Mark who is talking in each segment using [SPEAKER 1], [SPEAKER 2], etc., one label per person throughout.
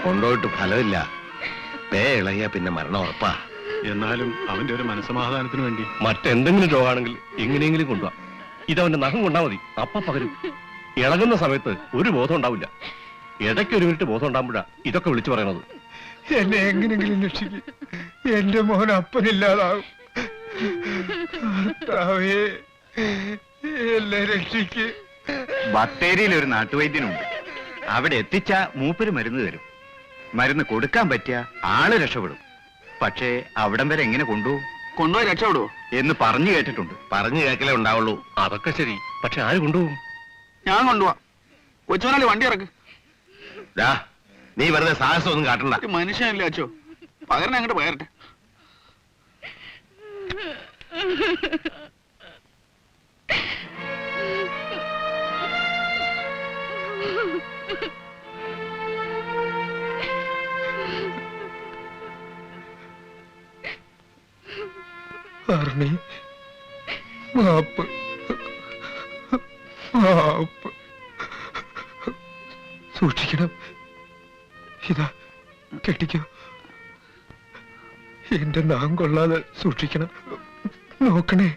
[SPEAKER 1] കൊണ്ടുപോയിട്ട് ഫലമില്ല. പേ ഇളകിയ പിന്നെ മരണം ഉറപ്പാ.
[SPEAKER 2] എന്നാലും അവന്റെ ഒരു മനസ്സമാധാനത്തിന് വേണ്ടി
[SPEAKER 1] മറ്റെന്തെങ്കിലും രോഗമാണെങ്കിൽ എങ്ങനെയെങ്കിലും കൊണ്ടുപോവാ. ഇതവന്റെ നഖം കൊണ്ടാ മതി, അപ്പ പകരും. ഇളകുന്ന സമയത്ത് ഒരു ബോധം ഉണ്ടാവില്ല. ഇടയ്ക്ക് ഒരു മിനിറ്റ് ബോധം ഉണ്ടാകുമ്പോഴാ ഇതൊക്കെ വിളിച്ചു പറയണത്.
[SPEAKER 3] എന്നെ എങ്ങനെങ്കിലും രക്ഷിക്കും. എന്റെ മോൻ അപ്പനില്ലാതാവും. എന്നെ രക്ഷിക്ക്.
[SPEAKER 4] ബത്തേരിയിൽ ഒരു നാട്ടുവൈദ്യനുണ്ട്. അവിടെ എത്തിച്ച മൂപ്പര് മരുന്ന് തരും. മരുന്ന് കൊടുക്കാൻ പറ്റിയ ആള് രക്ഷപ്പെടും. പക്ഷേ അവിടം വരെ എങ്ങനെ കൊണ്ടുപോയി രക്ഷപ്പെടുവോ എന്ന് പറഞ്ഞു കേട്ടിട്ടുണ്ട്.
[SPEAKER 1] പറഞ്ഞു കേൾക്കലേ ഉണ്ടാവുള്ളൂ. അതൊക്കെ ശരി, പക്ഷെ ആര് കൊണ്ടുപോകും?
[SPEAKER 4] ഞാൻ കൊണ്ടുപോവാ. കൊച്ചുമനാലി വണ്ടി ഇറക്ക്.
[SPEAKER 1] നീ വെറുതെ സാഹസം ഒന്നും കാട്ടണ്ട.
[SPEAKER 4] മനുഷ്യനല്ലേ അച്ചോ, പകരം അങ്ങോട്ട് പകരട്ടെ.
[SPEAKER 3] മാപ്പ് മാപ്പ്. സൂക്ഷിക്കണം. ഇതാ കെട്ടിക്കോ. എന്റെ നാം കൊള്ളാതെ സൂക്ഷിക്കണം. നോക്കണേ.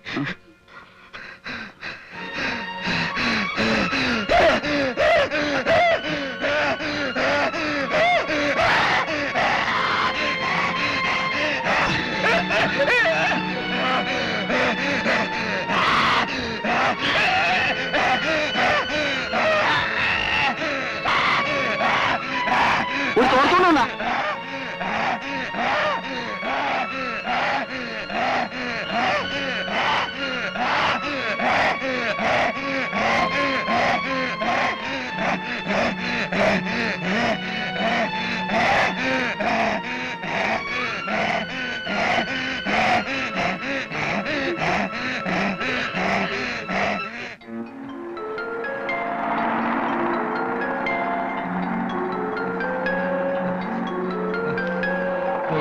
[SPEAKER 4] ഒരു തോർത്തോണ്ടാ